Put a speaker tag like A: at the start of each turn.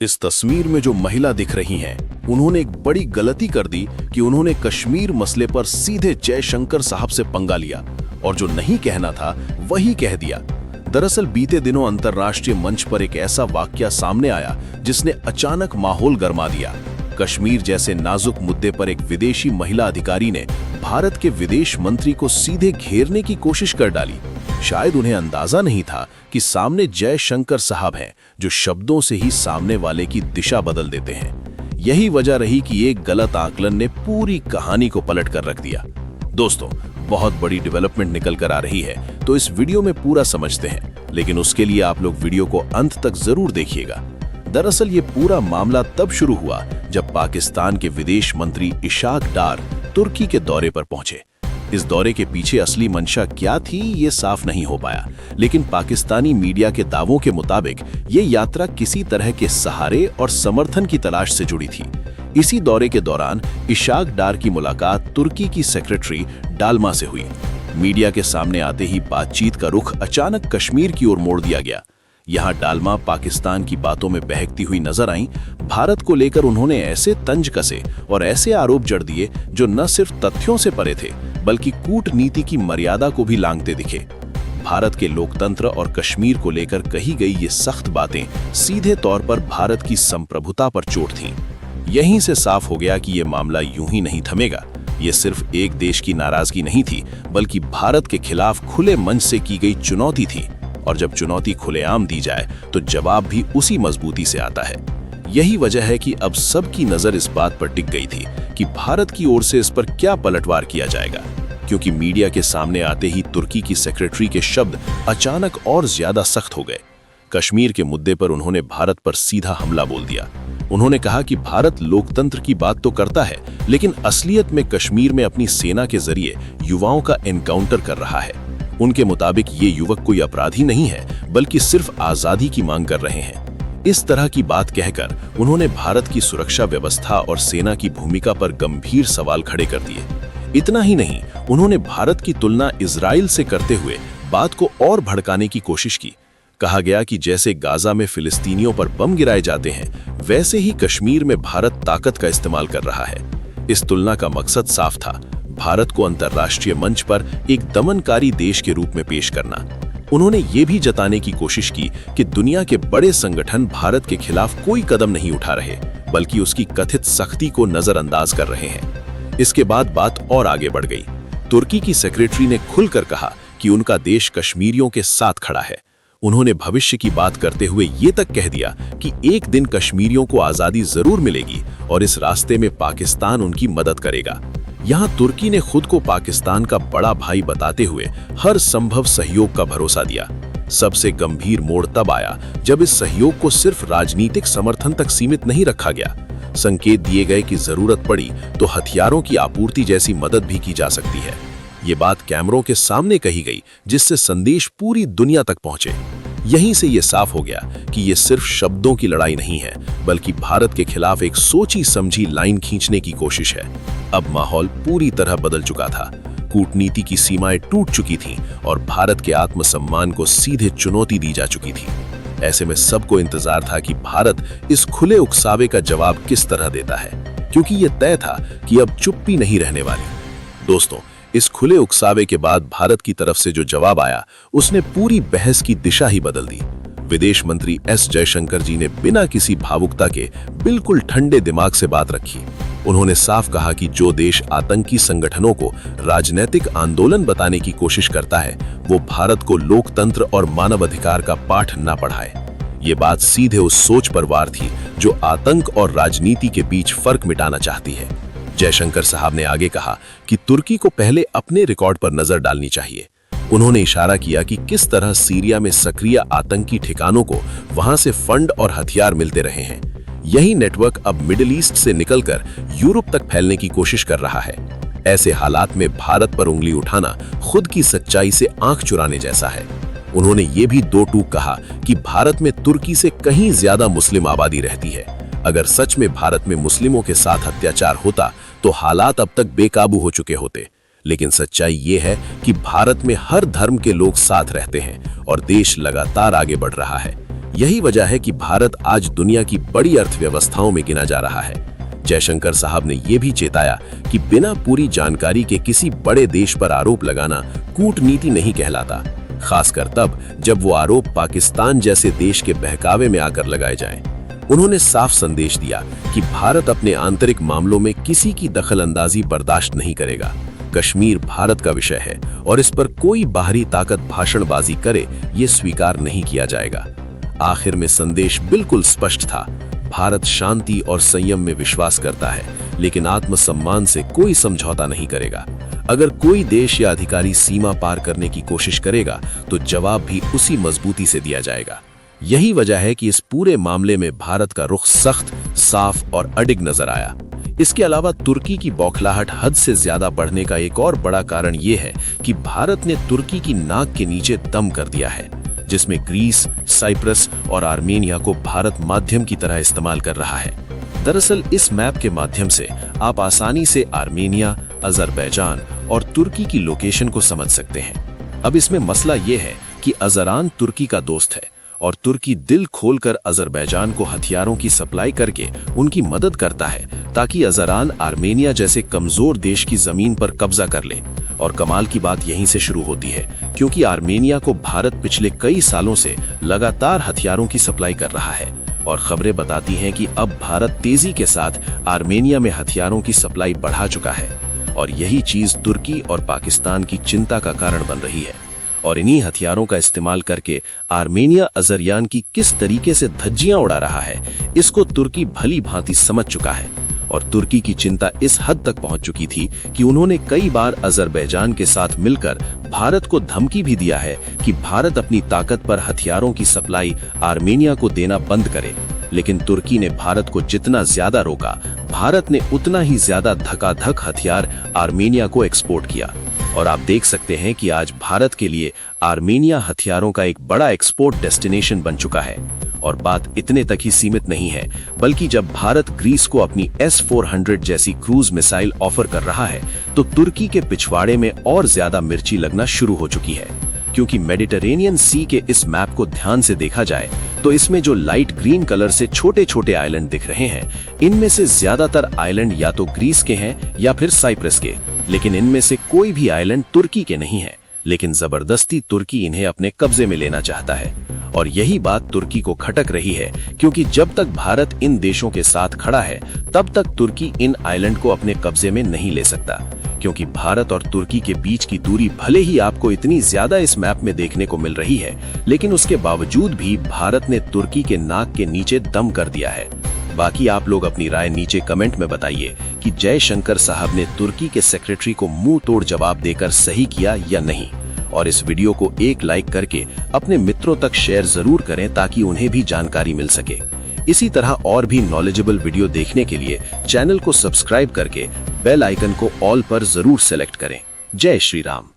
A: इस तस्वीर में जो महिला दिख रही हैं, उन्होंने एक बड़ी गलती कर दी कि उन्होंने कश्मीर मसले पर सीधे जयशंकर साहब से पंगा लिया और जो नहीं कहना था वही कह दिया। दरअसल बीते दिनों अंतर्राष्ट्रीय मंच पर एक ऐसा वाकया सामने आया जिसने अचानक माहौल गरमा दिया। कश्मीर जैसे नाजुक मुद्दे पर एक विदेशी महिला अधिकारी ने भारत के विदेश मंत्री को सीधे घेरने की कोशिश कर डाली। शायद उन्हें अंदाजा नहीं था कि सामने जयशंकर साहब हैं, जो शब्दों से ही सामने वाले की दिशा बदल देते हैं। यही वजह रही कि एक गलत आकलन ने पूरी कहानी को पलट कर रख दिया। दोस्तों, बहुत बड़ी डेवलपमेंट निकल कर आ रही है, तो इस वीडियो में पूरा समझते हैं, लेकिन उसके लिए आप लोग वीडियो को अंत तक जरूर देखिएगा। दरअसल ये पूरा मामला तब शुरू हुआ जब पाकिस्तान के विदेश मंत्री इशाक डार तुर्की के दौरे पर पहुंचे। इस दौरे के पीछे असली मंशा क्या थी ये साफ नहीं हो पाया, लेकिन पाकिस्तानी मीडिया के दावों के मुताबिक ये यात्रा किसी तरह के सहारे और समर्थन की तलाश से जुड़ी थी। इसी दौरे के दौरान इशाक डार की मुलाकात तुर्की की सेक्रेटरी डालमा से हुई। मीडिया के सामने आते ही बातचीत का रुख अचानक कश्मीर की ओर मोड़ दिया गया। यहाँ डालमा पाकिस्तान की बातों में बहकती हुई नजर आईं। भारत को लेकर उन्होंने ऐसे तंज कसे और ऐसे आरोप जड़ दिए जो न सिर्फ तथ्यों से परे थे, बल्कि कूटनीति की मर्यादा को भी लांघते दिखे। भारत के लोकतंत्र और कश्मीर को लेकर कही गई ये सख्त बातें सीधे तौर पर भारत की संप्रभुता पर चोट थीं। यहीं से साफ हो गया कि ये मामला यूं ही नहीं थमेगा। ये सिर्फ एक देश की नाराजगी नहीं थी, बल्कि भारत के खिलाफ खुले मंच से की गई चुनौती थी। और जब चुनौती खुलेआम दी जाए तो जवाब भी उसी मजबूती से आता है। यही वजह है कि अब सबकी नजर इस बात पर टिक गई थी कि भारत की ओर से इस पर क्या पलटवार किया जाएगा, क्योंकि मीडिया के सामने आते ही तुर्की की सेक्रेटरी के शब्द अचानक और ज्यादा सख्त हो गए। कश्मीर के मुद्दे पर उन्होंने भारत पर सीधा हमला बोल दिया। उन्होंने कहा कि भारत लोकतंत्र की बात तो करता है, लेकिन असलियत में कश्मीर में अपनी सेना के जरिए युवाओं का एनकाउंटर कर रहा है। उनके मुताबिक ये युवक कोई अपराधी नहीं है, बल्कि सिर्फ आजादी की मांग कर रहे हैं। इस तरह की बात कहकर उन्होंने भारत की सुरक्षा व्यवस्था और सेना की भूमिका पर गंभीर सवाल खड़े कर दिए। इतना ही नहीं, उन्होंने भारत की तुलना इजराइल से करते हुए बात को और भड़काने की कोशिश की। कहा गया कि जैसे गाजा में फिलिस्तीनियों पर बम गिराए जाते हैं, वैसे ही कश्मीर में भारत ताकत का इस्तेमाल कर रहा है। इस तुलना का मकसद साफ था, भारत को अंतर्राष्ट्रीय मंच पर एक दमनकारी देश के रूप में पेश करना। उन्होंने ये भी जताने की कोशिश की कि दुनिया के बड़े संगठन भारत के खिलाफ कोई कदम नहीं उठा रहे, बल्कि उसकी कथित सख्ती को नजरअंदाज कर रहे हैं। इसके बाद बात और आगे बढ़ गई। तुर्की की सेक्रेटरी ने खुलकर कहा कि उनका देश कश्मीरियों के साथ खड़ा है। उन्होंने भविष्य की बात करते हुए ये तक कह दिया कि एक दिन कश्मीरियों को आजादी जरूर मिलेगी और इस रास्ते में पाकिस्तान उनकी मदद करेगा। यहाँ तुर्की ने खुद को पाकिस्तान का बड़ा भाई बताते हुए हर संभव सहयोग का भरोसा दिया। सबसे गंभीर मोड़ तब आया जब इस सहयोग को सिर्फ राजनीतिक समर्थन तक सीमित नहीं रखा गया। संकेत दिए गए कि जरूरत पड़ी तो हथियारों की आपूर्ति जैसी मदद भी की जा सकती है। ये बात कैमरों के सामने कही गई, जिससे संदेश पूरी दुनिया तक पहुंचे। यहीं से ये साफ हो गया कि ये सिर्फ शब्दों की लड़ाई नहीं है, बल्कि भारत के खिलाफ एक सोची समझी लाइन खींचने की कोशिश है। अब माहौल पूरी तरह बदल चुका था। कूटनीति की सीमाएं टूट चुकी थीं और भारत के आत्मसम्मान को सीधे चुनौती दी जा चुकी थी। ऐसे में सबको इंतजार था कि भारत इस खुले उकसावे का जवाब किस तरह देता है, क्योंकि ये तय था कि अब चुप्पी नहीं रहने वाली। दोस्तों, इस खुले उकसावे के बाद भारत की तरफ से जो जवाब आया, उसने पूरी बहस की दिशा ही बदल दी। विदेश मंत्री एस जयशंकर जी ने बिना किसी भावुकता के बिल्कुल ठंडे दिमाग से बात रखी। उन्होंने साफ कहा कि जो देश आतंकी संगठनों को राजनीतिक आंदोलन बताने की कोशिश करता है, वो भारत को लोकतंत्र और मानवाधिकार का पाठ न पढ़ाए। ये बात सीधे उस सोच पर वार थी जो आतंक और राजनीति के बीच फर्क मिटाना चाहती है। जयशंकर साहब ने आगे कहा कि तुर्की को पहले अपने रिकॉर्ड पर नजर डालनी चाहिए। उन्होंने इशारा किया कि किस तरह सीरिया में सक्रिय आतंकी ठिकानों को वहां से फंड और हथियार मिलते रहे हैं। यही नेटवर्क अब मिडिल ईस्ट से निकलकर यूरोप तक फैलने की कोशिश कर रहा है। ऐसे हालात में भारत पर उंगली उठाना खुद की सच्चाई से आंख चुराने जैसा है। उन्होंने ये भी दो टूक कहा कि भारत में तुर्की से कहीं ज्यादा मुस्लिम आबादी रहती है। अगर सच में भारत में मुस्लिमों के साथ अत्याचार होता तो हालात अब तक बेकाबू हो चुके होते। लेकिन सच्चाई ये है कि भारत में हर धर्म के लोग साथ रहते हैं और देश लगातार आगे बढ़ रहा है। यही वजह है कि भारत आज दुनिया की बड़ी अर्थव्यवस्थाओं में गिना जा रहा है। जयशंकर साहब ने यह भी चेताया कि बिना पूरी जानकारी के किसी बड़े देश पर आरोप लगाना कूटनीति नहीं कहलाता, खासकर तब जब वो आरोप पाकिस्तान जैसे देश के बहकावे में आकर लगाए जाएं। उन्होंने साफ संदेश दिया कि भारत अपने आंतरिक मामलों में किसी की दखलंदाजी बर्दाश्त नहीं करेगा। कश्मीर भारत का विषय है और इस पर कोई बाहरी ताकत भाषणबाजी करे ये स्वीकार नहीं किया जाएगा। आखिर में संदेश बिल्कुल स्पष्ट था, भारत शांति और संयम में विश्वास करता है, लेकिन आत्मसम्मान से कोई समझौता नहीं करेगा। अगर कोई देश या अधिकारी सीमा पार करने की कोशिश करेगा तो जवाब भी उसी मजबूती से दिया जाएगा। यही वजह है कि इस पूरे मामले में भारत का रुख सख्त, साफ और अडिग नजर आया। इसके अलावा तुर्की की बौखलाहट हद से ज्यादा बढ़ने का एक और बड़ा कारण ये है कि भारत ने तुर्की की नाक के नीचे दम कर दिया है, जिसमें ग्रीस, साइप्रस और आर्मेनिया को भारत माध्यम की तरह इस्तेमाल कर रहा है। दरअसल इस मैप के माध्यम से आप आसानी से आर्मेनिया, अजरबैजान और तुर्की की लोकेशन को समझ सकते हैं। अब इसमें मसला ये है कि अजरान तुर्की का दोस्त है और तुर्की दिल खोलकर अजरबैजान को हथियारों की सप्लाई करके उनकी मदद करता है ताकि अजरान आर्मेनिया जैसे कमजोर देश की जमीन पर कब्जा कर ले। और कमाल की बात यहीं से शुरू होती है, क्योंकि आर्मेनिया को भारत पिछले कई सालों से लगातार हथियारों की सप्लाई कर रहा है और खबरें बताती हैं कि अब भारत तेजी के साथ आर्मेनिया में हथियारों की सप्लाई बढ़ा चुका है और यही चीज तुर्की और पाकिस्तान की चिंता का कारण बन रही है। और इन्हीं हथियारों का इस्तेमाल करके आर्मेनिया अजरयान की किस तरीके से धज्जियां उड़ा रहा है, इसको तुर्की भली भांति समझ चुका है। और तुर्की की चिंता इस हद तक पहुंच चुकी थी कि उन्होंने कई बार अजरबैजान के साथ मिलकर भारत को धमकी भी दिया है कि भारत अपनी ताकत पर हथियारों की सप्लाई आर्मेनिया को देना बंद करे। लेकिन तुर्की ने भारत को जितना ज्यादा रोका, भारत ने उतना ही ज्यादा धकाधक हथियार आर्मेनिया को एक्सपोर्ट किया। और आप देख सकते हैं कि आज भारत के लिए आर्मेनिया हथियारों का एक बड़ा एक्सपोर्ट डेस्टिनेशन बन चुका है। और बात इतने तक ही सीमित नहीं है, बल्कि जब भारत ग्रीस को अपनी S-400 जैसी क्रूज मिसाइल ऑफर कर रहा है तो तुर्की के पिछवाड़े में और ज्यादा मिर्ची लगना शुरू हो चुकी है। क्योंकि मेडिटरेनियन सी के इस मैप को ध्यान से देखा जाए तो इसमें जो लाइट ग्रीन कलर से छोटे छोटे आइलैंड दिख रहे हैं, इनमें से ज्यादातर आइलैंड या तो ग्रीस के हैं या फिर साइप्रस के, लेकिन इनमें से कोई भी आइलैंड तुर्की के नहीं है। लेकिन जबरदस्ती तुर्की इन्हें अपने कब्जे में लेना चाहता है और यही बात तुर्की को खटक रही है, क्योंकि जब तक भारत इन देशों के साथ खड़ा है तब तक तुर्की इन आइलैंड को अपने कब्जे में नहीं ले सकता। क्योंकि भारत और तुर्की के बीच की दूरी भले ही आपको इतनी ज्यादा इस मैप में देखने को मिल रही है, लेकिन उसके बावजूद भी भारत ने तुर्की के नाक के नीचे दम कर दिया है। बाकी आप लोग अपनी राय नीचे कमेंट में बताइए कि जयशंकर साहब ने तुर्की के सेक्रेटरी को मुंह तोड़ जवाब देकर सही किया या नहीं। और इस वीडियो को एक लाइक करके अपने मित्रों तक शेयर जरूर करें ताकि उन्हें भी जानकारी मिल सके। इसी तरह और भी नॉलेजेबल वीडियो देखने के लिए चैनल को सब्सक्राइब करके बेल आइकन को ऑल पर जरूर सेलेक्ट करें। जय श्री राम।